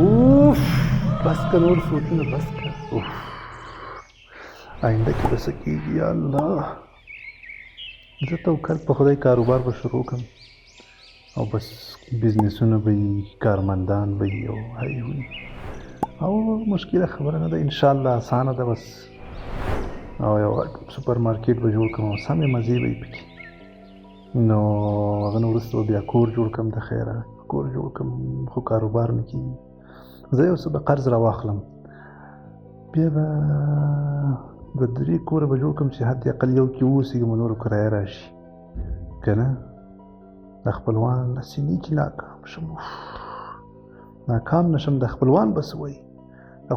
اوف بس که نور سوچونه بس که اوف آینده کې به څه کېږي یا الله زه توکل په خدای کاروبار به شروع کړم او بس بزنسونه به وي کارمندان به وي او هی وي او مشکله خبره نه ده انشاءالله اسانه ده بس او یو سوپر مارکیټ به جوړ کړم او سمې مزې به یې پکې نو هغه نه وروسته به بیا کور جوړ کړم د خیره کور جوړ کړم خو کاروبار نه کېږي زه یو څه به قرض راواخلم بیا به دوه درې کوره به جوړ کړم چې حد اقل یو کې واوسېږم نورو کرایه راشي که نه د خپلوان له سینې چې ناکام شم ناکام نه شم د خپلوان به څه وایي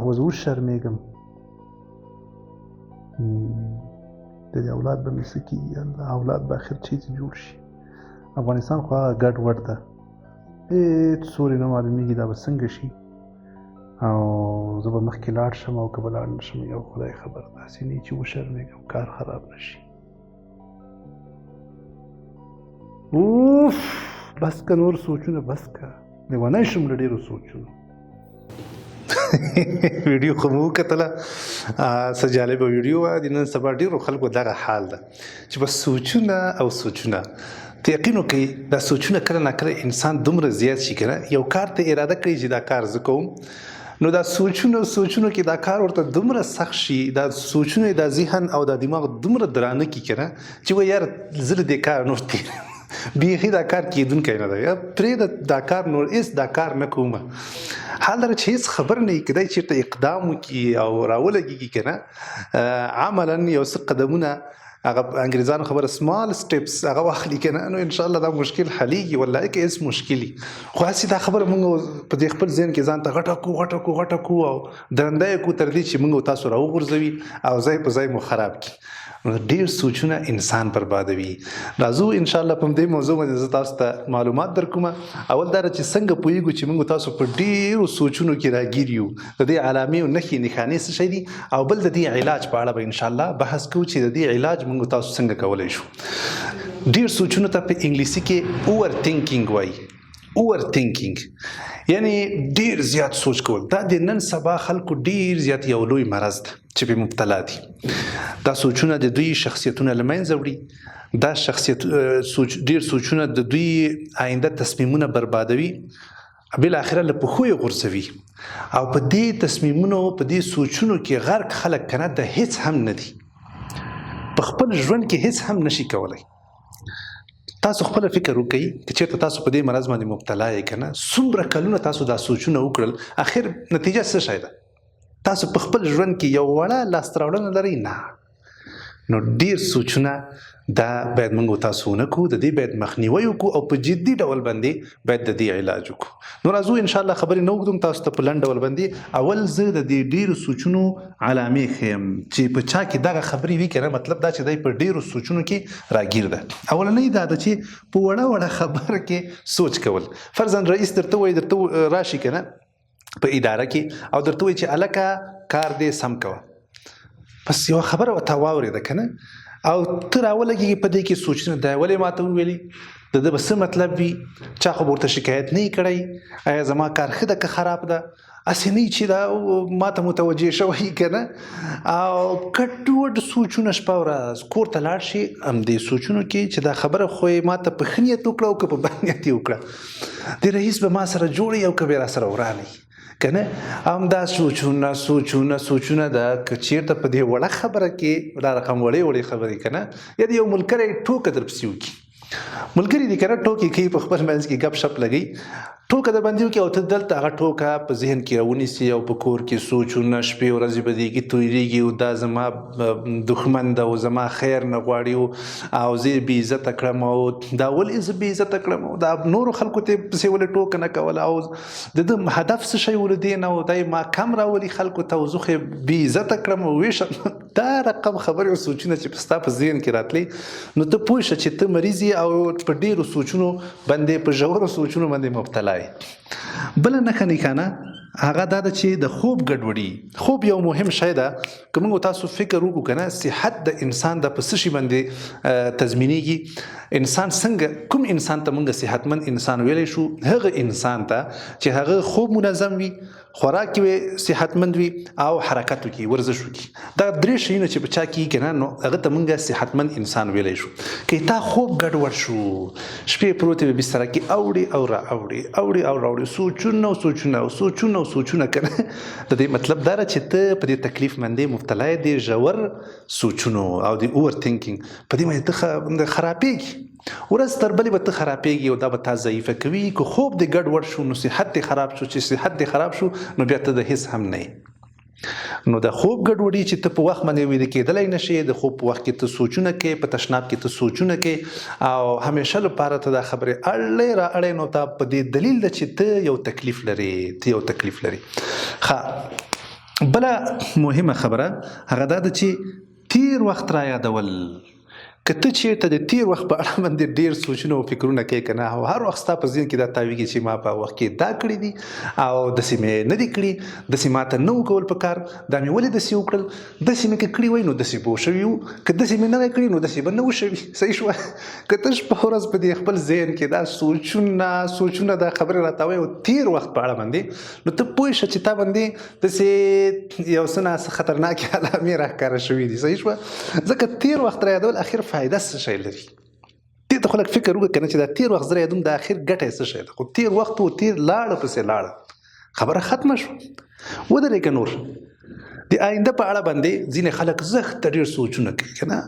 خو زه اوس شرمېږم د دې اولاد به مې څه کېږي الله اولاد به اخر چېرته جوړ شي افغانستان خو هغه ګډ وډ ده هېڅ سوري نه معلومېږي دا به څنګه شي او زه به مخکې لاړ شم او که به لاړ نه شم یو خدای خبر داسې نه چې وشرمېږم کار خراب نه شي اوف بس که نور سوچونه بس که لیونی شم له ډېرو سوچونو ویډیو خو مو وکتله څه جالبه ویډیو وه د نن سبا ډېرو خلکو دغه حال ده چې بس سوچونه او سوچونه ته یقین وکړئ دا سوچونه کله ناکله انسان دومره زیات شي که نه یو کار ته اراده کوي چې دا کار زه کوم نو دا سوچونو کې دا کار ورته دومره سخت شي دا سوچونه دا ذهن او دا دماغ دومره درانه کي که نه چې وایي یار زه له دې کار نور تېر بیخي دا کار کېدونکی نه دی یا پرېږده دا کار نور هېڅ دا کار نه کومه حال دا چې هېڅ خبر نه وي کدی چېرته اقدام وکړي او راولګېږي که نه عملا یو څه قدمونه هغه انګریزانو خبره سمال سټیپس هغه واخلي که نه نو انشاءالله دا مشکل حلیږي والله که هېڅ مشکلي خو هسې دا خبره مونږ په دې خپل ذهن کې ځان ته غټه کړو او درنده یې کړو تر دې چې مونږ تاسو راوغورځوي او ځای په ځای مو خراب کړي ډېر سوچونه انسان بربادوي راځو انشاءالله په دې موضوع باندې زه تاسو ته معلومات درکوم اول دا چې څنګه پوهېږو چې موږ تاسو په ډېرو سوچونو کې راګیر یو د دې علامې او نښې نښانې څه شی دي او بل د دې علاج په اړه به انشاءالله بحث کوو چې د دې علاج موږ تاسو څنګه کولی شو ډېر سوچونو ته په انګلیسي کې اوور تھینکینګ وایي اوور تھینکینګ یعنی ډیر زیات سوچ کول دا د نن سبا خلکو ډیر زیات یو لوی مرض ده چې په مبتلا دي دا سوچونه د دوی شخصیتونه له منځه وړي دا ډیر سوچونه د دوی آینده تصمیمونه بربادوي بالاخره له پښو یې غورځوي او په دې تصمیمونو په دې سوچونو کې غرق خلک که نه د هېڅ هم نه دي په خپل ژوند کې هېڅ هم نشي کولی تاسو خپل فکر وکړئ چې چېرته تاسو په دې مرض باندې مبتلا یې که نه څومره کلونه تاسو دا سوچونه وکړل اخر نتیجه څه شی ده تاسو په خپل ژوند کې یو وړه لاسته راوړنه لرئ نه نو ډېر سوچونه دا باید موږ تاسو ونه کړو د دې باید مخنیوی وکړو او په جدي ډول باندې باید د دې علاج وکړو نو راځو انشاءالله خبرې نه اوږدوم تاسو ته په لنډ ډول باندې اول زه د دې ډېرو سوچونو علامې ښیم چې په چا کې دغه خبرې وي که نه مطلب دا چې دی په ډېرو سوچونو کې راګیر ده اولنۍ دا ده چې په وړه خبره کې سوچ کول فرضاً رئیس درته وایي درته راشي که نه په اداره کې او درته وایي چې هلکه کار دې سم کوه بس یوه خبره ورته واورېده که نه او ته راولګېږي په دې کې سوچونه دا ولې ما ته وویلي د ده به څه مطلب وي چا خو به ورته شکایت نه کړی آیا زما کار ښه ده که خراب ده هسې نه چې دا ما ته متوجه شوی که نه او ګډ وډ سوچونه شپه ورځ کور ته لاړ شي همدې سوچونو کې چې دا خبره خو یې ما ته په ښه نیت وکړه او که په بد نیت یې وکړه د رئیس به ما سره جوړ او که به را سره ورانه که نه همدا سوچونه ده که چېرته په دې وړه خبره کې دا رقم وړې خبرې که نه یا د یو ملګری ټوکه در پسې وکړي ملګري دي که نه ټوکې کوي په خپل منځ کې ګپ شپ لګوي ټوکه در باندې وکړي او ته دلته هغه ټوکه په ذهن کې راونیسي او په کور کې سوچونه شپې ورځې به دیږي تویېږي او دا زما دښمن ده او زما خیر نه غواړي او زه یې بې عزته کړم او دا ولې زه بې عزته کړم او دا نورو خلکو ته پسې ولې ټوکه نه کوله او د ده هدف څه شی ول دې نه او دا یې ما کم راولي خلکو ته او زه خو یې بې عزته کړم او ویشم دا رقم خبرې او سوچونه چې ستا په ذهن کې راتلی نو ته پوه شه چې ته مریض یې او په ډېرو سوچونو باندې په ژورو سوچونو باندې مبتلا یې بله نښه نښانه هغه دا ده چې د خوب ګډوډي. خوب یو مهم شی ده. که موږ تاسو فکر وکړو که نه صحت د انسان د په څه شي باندې تضمینېږي. انسان څنګه کوم انسان ته موږ صحتمند انسان ویلی شو؟ هغه انسان ته چې هغه خوب منظم وي، خوراک یې صحتمند وي او حرکت وکړي، ورزش وکړي. دا درې شیونه چې په چا کېږي که نه نو هغه ته موږ صحتمند انسان ویلی شو. که تا خوب ګډوډ شو، شپې پروت وي بستره کې، اوړي او را اوړي سوچونه او سوچونه که نه د دې مطلب دا ده چې ته په دې تکلیف مندۍ مبتلا یې، د ژور سوچونو او د اوور تھینکینګ په دې باندې ته خرابېږي. ورځ تر بلې به ته خرابېږي او دا به تا ضعیفه کوي. که خوب دې ګډوډ شو نو صحت دې خراب شو، چې صحت دې خراب شو نو بیا ته د هېڅ هم نه یې. نو د خوب ګډوډي چې ته په وخت باندې ویده کېدلی نه شې، د خوب په وخت کې ته سوچونه کوې، په تشناب کې ته سوچونه کوې او همیشه لپاره ته دا خبرې اړلې را اړې، نو تا په دې دلیل ده چې ته یو تکلیف لري. بله مهمه خبره هغه دا ده چې تیر وخت را یادول. که ته چېرته د تیر وخت په اړه باندې ډېر سوچونه او فکرونه کوې که نه، او هر وخت ستا په ذهن کې دا تاویږي چې ما په وخت کې دا کړي دي او داسې مې نه دي کړي، داسې ما ته نه و کول پکار، دا مې ولې داسې وکړل، داسې مې که کړي وای نو داسې به وشوي وو، که داسې مې نه وای کړي نو داسې به نه وشوي. صحیح شوه؟ که ته شپه ورځ په دې خپل ذهن کې دا سوچونه دا خبرې راته وایي او تیر وخت په اړه باندې، نو ته پوه شه چې تا باندې داسې یو څه نه خطرناکې علامې راښکاره شوي دي. صحیح شوه؟ ځکه تیر وخت را یادول اخر فایده څه شی لري؟ دې ته خو لږ فکر وکړه که نه چې دا تیر وخت زه یادوم د اخر ګټه یې څه شی ده؟ خو تیر وخت و تیر لاړه پسې لاړه، خبره ختمه شوه. ودرېږه نور. د آینده په اړه باندې ځینې خلک زښته ډېر سوچونه کوي که نه،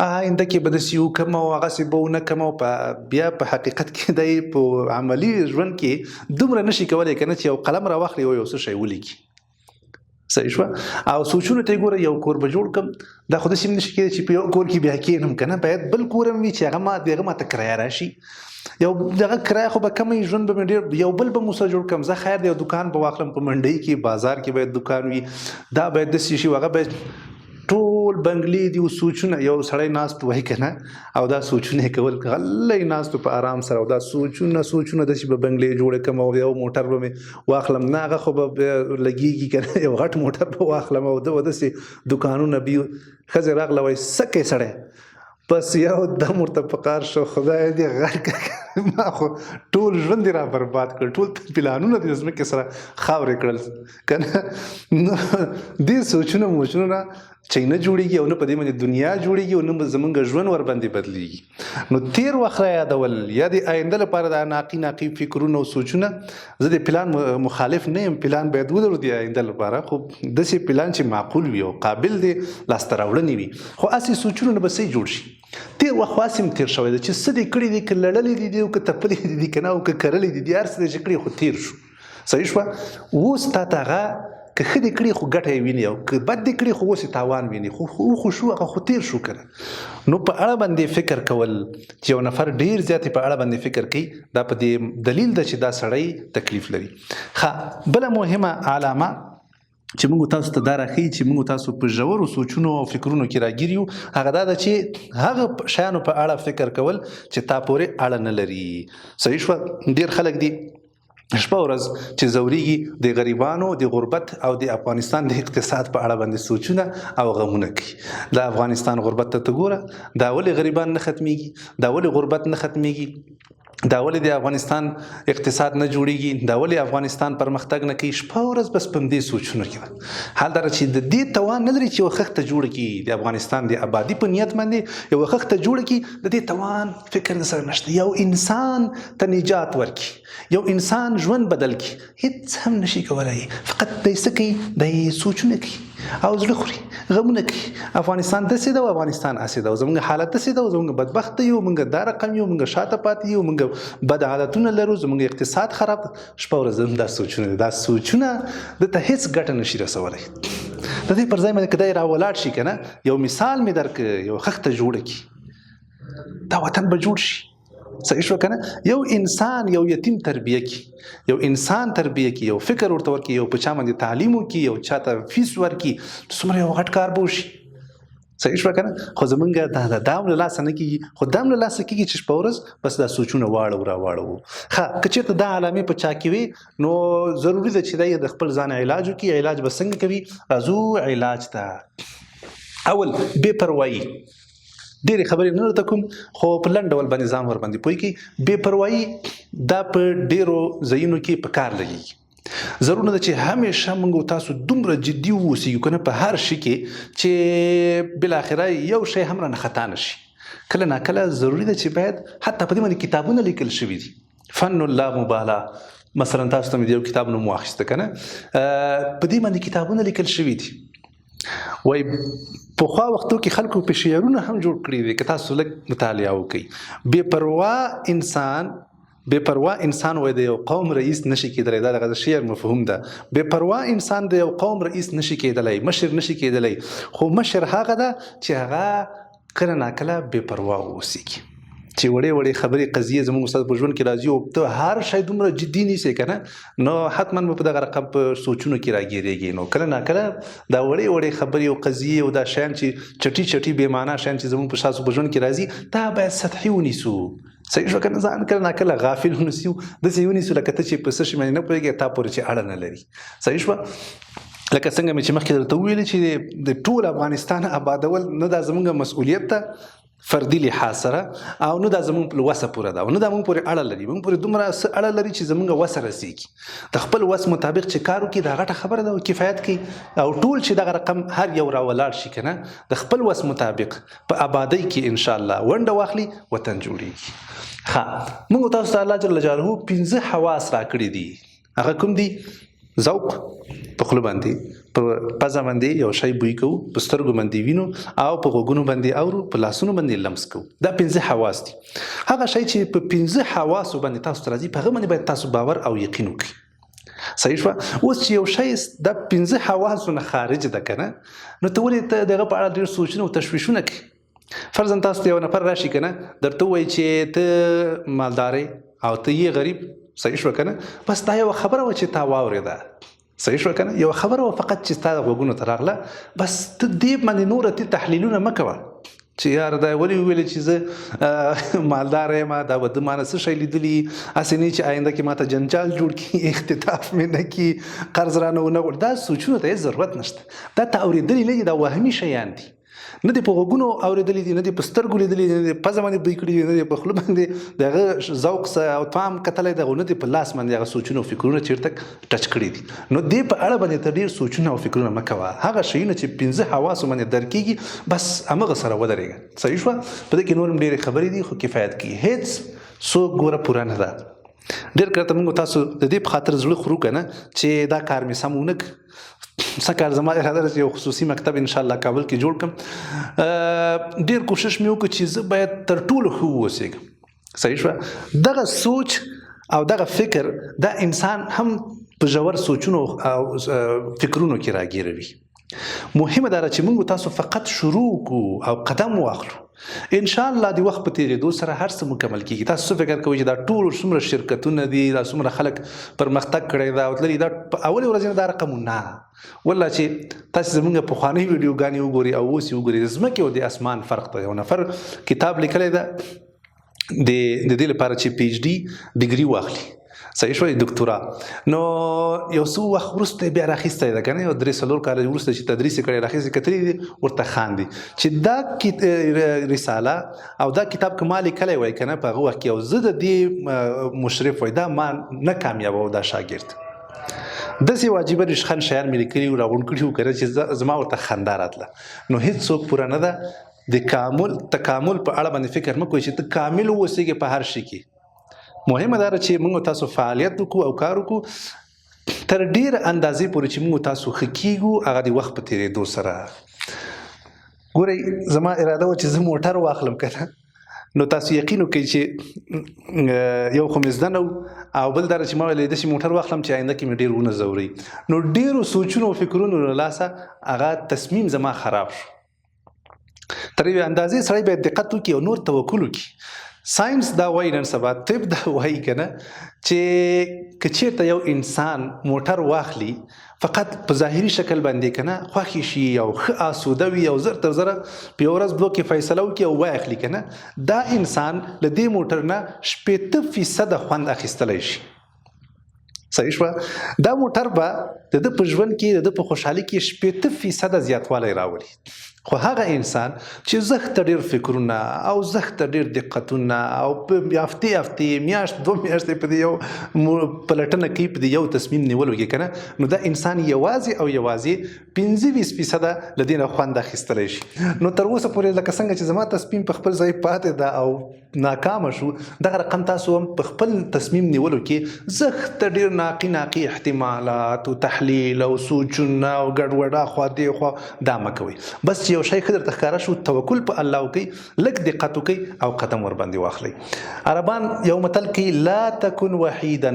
آینده کې به داسې وکړم او هغسې به ونه کړم، او بیا په حقیقت کې دی په عملي ژوند کې دومره نشي کولی که نه چې یو قلم راواخلي او یو څه شی ولیکي. صحیح شوه؟ او سوچونو ته یې ګوره، یو کور به جوړ کړم، دا خو داسې هم نشي کېدی چې په یو کور کې بیا کښېنم که نه، باید بل کور هم وي چې هغه ما ته کرایه راشي. یو دغه کرایه خو به کمه وي، ژوند به مې ډېر، یو بل به مو سره جوړ کړم. زه خیر دی یو دکان به واخلم په منډۍ کې، بازار کې باید دکان وي، دا باید داسې شي، هغه باید ټول بنګلې دي. او سوچونه یو سړی ناست وای که نه او دا سوچونه یې کول، غلی ناست په آرام سره او دا سوچونه داسې به بنګلې جوړې کړم او یو موټر به مې واخلم، نه هغه خو به لګېږي که نه، یو غټ موټر به واخلم او ده به داسې دکانونه بي. ښځې راغله وایي څه کوې سړی؟ بس یو دم ورته پکار شو، خدای دې غر کړه، ما خو ټول ژوند دې را برباد کړ، ټول پلانونه دې ځمکې سره خاورې کړل که نه. نو دې سوچونه موچونه چې نه جوړېږي او نه په دې باندې دنیا جوړېږي او نه زموږ ژوند ورباندې بدلېږي. نو تیر وخت را یادول یا د آینده لپاره دا ناقي فکرونه او سوچونه، زه د پلان مخالف نه یم، پلان باید ولرو د آینده لپاره، خو داسې پلان چې معقول وي او قابل دی لاسته راوړنې وي. خو هسې سوچونه نه به صحیح جوړ شي. تیر وخت هسې هم تیر شوی دی چې څه دې کړي دي، که لړلې دي او که تپلې دي که نه، او که کرلې دي، هر څه دې چې کړي خو تیر شو. صحیح شوه؟ اوس تا ته هغه که ښه دې کړي خو ګټه یې ویني او که بد دې کړي خو اوس یې تاوان ویني، خو شو هغه خو تیر شو که نه. نو په اړه باندې فکر کول چې یو نفر ډېر زیات په اړه باندې فکر کوي، دا په دې دلیل ده چې دا سړی تکلیف لري. بله مهمه علامه چې موږ تاسو ته دا راښیي چې موږ تاسو په ژورو سوچونو او فکرونو کې راګیر یو، هغه دا ده چې هغه شیانو په اړه فکر کول چې تا پورې اړه نه لري. صحیح شوه؟ ډېر خلک دي شپه ورځ چې ځورېږي د غریبانو د غربت او د افغانستان د اقتصاد په اړه باندې سوچونه او غمونه کوي. د افغانستان غربت ته ګوره، دا ولې غریبان نه ختمیږي، دا ولې غربت نه ختمیږي، دا ولې د افغانستان اقتصاد نه جوړیږي، دا ولې افغانستان پرمختګ نه کوي. شپه ورځ بس په همدې سوچونه کې ده. حال دا چې د دې توان نه لري چې یو خښته جوړه کړي، د افغانستان د ابادي په نیت باندې یو خښته جوړه کړي، د دې توان فکر نه سره نشته. یو انسان ته نجات ورکړي، یو انسان ژوند بدل کړي، هیڅ هم نشي کولی. فقط دی څه کوي؟ دی سوچونه کوي او زړه خوري، غمونه کوي. افغانستان داسې ده او افغانستان هسې ده او زموږ حالت داسې ده او زموږ بدبخته یو، موږ دا رقم یو، موږ شاته پاتې یو، موږ بد حالتونه لرو، زموږ اقتصاد خراب ده. شپه ورځ هم دا سوچونه دي. دا سوچونه دته هیڅ ګټه نشي رسولی. د دې پر ځای باندې که دی راولاړ شي که نه، یو مثال مې درکړه، یو خښته جوړه کړي، دا وطن به جوړ شي. صحیح شو که نه؟ یو انسان یو یتیم تربیه کړي، یو انسان تربیه کړي، یو فکر ورته ورکړي، یو په چا باندې تعلیم وکړي، یو چا ته فیس ورکړي، څومره یو غټ کار به وشي. صحیح شو کنه. خو زمونږ دا هم له لاسه نه کېږي، خو دا هم له لاسه کېږي چې شپه ورځ بس دا سوچونه واړو راواړو. ښه که چېرته دا علامې په چا کې وي نو ضروري ده چې دی د خپل ځان علاج وکړي. علاج به څنګه کوي؟ راځو علاج ته. اول بې پروایي، ډېرې خبرې نه درته کوم خو په لنډ ډول باندې ځان ورباندې پوه کړي. بې پروایي دا په ډېرو ځایونو کې په کار لګېږي. ضرور ده چې همیشه موږ تاسو دومره جدي واوسئ کنه په هر شي کې چې بل اخره یو شی هم رانه خطا نشي. کله نا کله ضروری ده چې باید حتی په دې باندې کتابونه لیکل شوي دي، فن الله مبالغه مثلا تاسو ته یو کتاب نوم واخیسته کنه په دې باندې کتابونه لیکل شوي دي. وای پخوا وختو کې خلکو په شعرونه هم جوړ کړي دي که تاسو لږ مطالعه وکړئ. بې پروا انسان وای د یو قوم رئیس نشي کېدلی. دا دغه شعر مفهوم ده. بې پروا انسان د یو قوم رئیس نشي کېدلی، مشر نشي کېدلی. خو مشر هغه ده چې هغه کله ناکله بې پروا اوسېږي، چې وړې وړې خبرې قضیې زموږ استاد په ژوند کې راځي او ته هر شی دومره جدي نیسې که نه نو حتما به په دغه رقم په سوچونو کې راګیرېږي. نو کله ناکله دا وړې وړې خبرې او قضیې او دا شیان چې چټي چټي بې معنا شیان چې زموږ په ستاسو په ژوند کې راځي دا باید سطحي ونیسو. صحیح شو کنه. ځان کله ناکله غافل ونیسو، داسې ونیسو لکه ته چې په څه شي باندې نه پوهېږې تا پورې چې اړه نه لري. صحیح شوه. لکه څنګه مې چې مخکې درته وویلې چې د ټول افغانستان آبادول نه دا زموږ مسؤلیت ده فردي لحاظ سره او نه دا زموږ په وسه پوره ده او نه دا موږ پورې اړه لري. موږ پورې دومره اړه لري چې زموږ وسه رسېږي. د خپل وس مطابق چې کار وکړي دا غټه خبره ده او کفایت کوي. او ټول چې دغه رقم هر یو راولاړ شي که نه د خپل وس مطابق په آبادۍ کې انشاءالله ونډه واخلي وطن جوړېږي. ښه موږ تاسو ته الله جل جلاله 15 حواس راکړي دي. هغه کوم دي؟ ذوق په خوله باندې، په پزه باندې یو شی بوی کوو، په سترګو باندې وینو او په غوږونو باندې اورو، په لاسونو باندې لمس کوو. دا 15 حواس دي. هغه شی چې په 15 حواسو باندې تاسو ته راځي په هغه باندې باید تاسو باور او یقین وکړئ. صحیح شوه. اوس چې یو شی د 15 حواسو نه خارج ده که نه نو ته ولې ته دغه په اړه ډېر سوچونه او تشویشونه کوي. فرضاً تاسو ته یو نفر راشي که نه درته ووایي چې ته مالدار او ته یې غریب. صحیح شوه که نه. بس دا یوه خبره وه چې تا واورېده. صحیح شوه که نه. یوه خبره وه فقط چې ستا د غوږونو ته راغله. بس ته دې باندې نوره ته تحلیلونه مه کوه چې یاره دا ولې وویلې چې زه مالدار یم، دا به د مانه څه شی لیدلي، هسې نه چې آینده کې ماته جنجال جوړ کړي، اختطاف مې نه کړي، قرض رانه ونه غواړي. دا سوچونو ته هېڅ ضرورت نشته. دا ته اورېدلي نه دي، دا وهمي شیان دي. نه دې په غوږونو اورېدلي دي، نه دې په سترګو لیدلي دي، نه دې پزه باندې بوی کړي دي، نه دې په خوله باندې د هغه ذوق او طعم کتلی دی، نه دې په لاس باندې هغه سوچونه او فکرونه چېرته ټچ کړي دي. نو دې په اړه باندې ته ډېر سوچونه او فکرونه مه کوه. هغه شیونه چې 15 حواسو باندې درک کېږي بس همغه سره ودرېږه. صحیح شوه. په دې کې نور هم ډېرې خبرې دي خو کفایت کوي. هېڅ څوک ګوره پوره نه ده. ډېر کله ته موږ تاسو د دې په خاطر زړه خورو که نه چې دا کار مې سم ونه کړ. سکار زما اراده ده چې یو خصوصي مکتب انشاءالله کابل کې جوړ کړم. ډېر کوشش مې وکړ چې زه باید تر ټولو ښه واوسېږم. صحیح شوه. دغه سوچ او دغه فکر دا انسان هم په ژور سوچونو او فکرونو کې راګیروي. مهمه دا ده چې موږ تاسو فقط شروع کړو او قدم واخلو. انشاءالله د وخت په تېرېدو سره هر څه مکمل کېږي. تاسو څه فکر کوئ چې دا ټول څومره شرکتونه دي، دا څومره خلک پرمختګ کړی دا او تللي دا په اولې ورځې نه دا رقم نه. والله چې تاسو زموږ پخوانۍ ویډیوګانې وګورئ او اوس یې وګورئ، د ځمکې او د اسمان فرق دی. یو نفر کتاب لیکلی ده د دې لپاره چې پی ایچ ډي ډګري واخلي. صحیح شوی، ډاکټورا. نو یو څو وخت وروسته بیا راخیستی ده که نه، یو 3-4 کاله وروسته چې تدریس یې کړی راخیستې کتلي دي ورته خاندي چې دا رساله او دا کتاب که ما لیکلی وای که نه په هغه وخت کې او زه د دې مشرف وای دا ما نه کامیابه و دا شاګرد. داسې واجبه رشخند شیان مې لیکلي و راغونډ کړي وو که نه چې زما ورته خندا راتله. نو هېڅ څوک پوره نه ده. د تکامل په اړه باندې فکر مه کوئ چې ته کامل واوسېږې په هر شي کې. مهمه دا ده چې موږ تاسو فعالیت وکړو او کار وکړو تر ډېره اندازې پورې چې موږ تاسو ښه کېږو هغه د وخت په تېرېدو سره. ګورئ زما اراده وه چې زه موټر واخلم که نه نو تاسو یقین وکړئ چې یو خو مې زده نه و او بل دا چې ما ویل داسې موټر واخلم چې آینده کې مې ډېر ونه ځوروي. نو ډېرو سوچونو او فکرونو له لاسه هغه تصمیم زما خراب شو. تر یوې اندازې سړی باید دقت وکړي او نور توکل وکړي. ساينس دا وایي نن سبا طب دا وایي کنه چې که چېرته یو انسان موټر واخلي فقط په ظاهري شکل باندې کنه خوښ شي او ښه آسوده وي او زر تر زره په یو ورځ دوه کې فیصله وکړي او واخلي کنه دا انسان له دې موټر نه 80% خوند اخیستلی شي. صحیح شوه. دا موټر به د ده په ژوند کې د ده په خوشحالي کې 80% زیاتوالی راولي. خو هغه انسان چې زښته ډېر فکرونه او زښته ډېر دقتونه او په هفتې میاشت 2 میاشتې په دې یو پلټنه کوي په دې یو تصمیم نیولو کې که نه نو دا انسان یوازې او یوازې 25% له دې نه خوند اخیستلی شي. نو تر اوسه پورې لکه څنګه چې زما تصمیم په خپل ځای پاتې ده او ناکامه شو دغه رقم تاسو هم په خپل تصمیم نیولو کې زښته ډېر ناقي احتمالات او تحلیل او سوچونه او ګډوډه خوا دې خوا دا مه کوئ. بس یو شی ښه درته ښکاره شو توکل په الله وکړئ لږ دقت وکړئ او قدم ورباندې واخلئ. عربان یو متل کوي لا تکن وحیدا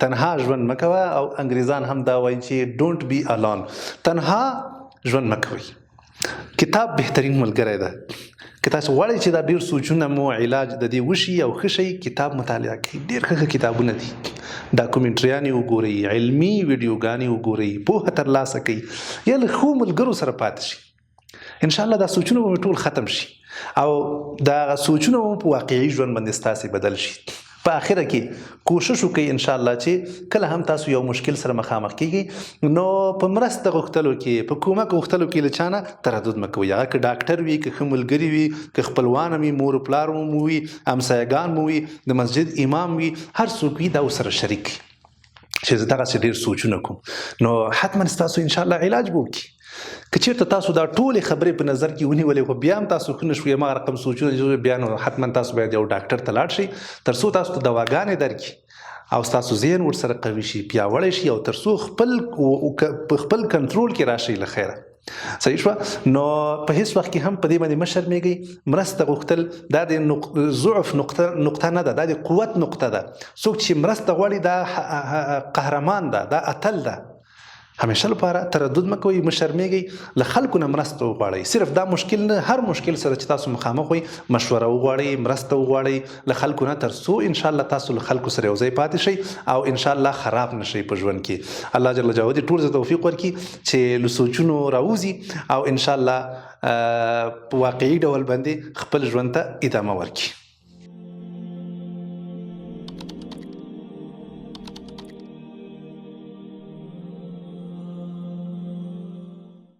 تنها ژوند مه کوه او انګریزان هم دا وایي چې ډونټ بی الون تنها ژوند مه کوئ. کتاب بهترین ملګری ده. که تاسو غواړئ چې دا ډېر سوچونه مو علاج د دې وشي او ښه شي کتاب مطالعه کړئ. ډېر ښه کتابونه دي. ډاکومنټریانې وګورئ علمي ویډیوګانې وګورئ پوهه ترلاسه کړئ یا له ښو ملګرو سره پاتې شئ. انشاءالله دا سوچونه به ټول ختم شي او دا سوچونه به په واقعي ژوند باندې ستاسې بدل شي. په آخره کې کوشش وکړئ انشاءالله چې کله هم تاسو یو مشکل سره مخامخ کیږئ نو په مرسته غوښتلو کې په کومک غوښتلو کې له چا نه تردد مه کوئ. هغه که ډاکټر وي که ښه ملګري وي که خپلوان وي مور پلار مو وي همسایګان مو وي د مسجد امام وي هر څوک وي دا ورسره شریک چې زه دغسې ډېر سوچونه کوم نو حتما ستاسو انشاءالله علاج به وکړي. که چېرته تاسو دا ټولې خبرې په نظر کې ونیولې خو بیا هم تاسو ښه نه شوي هماغه رقم سوچونه بیا نو حتما تاسو باید یو ډاکټر ته لاړ شئ تر څو تاسو ته دواګانې درکړي او ستاسو ذهن ورسره قوي شي پیاوړی شي او تر څو په خپل کنټرول کې راشئ له خیره. صحیح شوه. نو په هیڅ وخت کې هم په دې باندې مه شرمېږئ. مرسته غوښتل دا د ضعف نقطه نه ده دا د قوت نقطه ده. څوک چې مرسته غواړي دا قهرمان ده دا اتل ده. همیشه لپاره تردد مه کوئ مه شرمېږئ له خلکو نه مرسته وغواړئ. صرف دا مشکل نه هر مشکل سره چې تاسو مخامخ وئ مشوره وغواړئ مرسته وغواړئ له خلکو نه تر څو انشاءالله تاسو له خلکو سره یو ځای پاتې شئ او انشاءالله خراب نه شئ په ژوند کې. الله جل جلاله دې ټول ته توفیق ورکړي چې له سوچونو راوځي او انشاءالله په واقعي ډول باندې خپل ژوند ته ادامه ورکړي.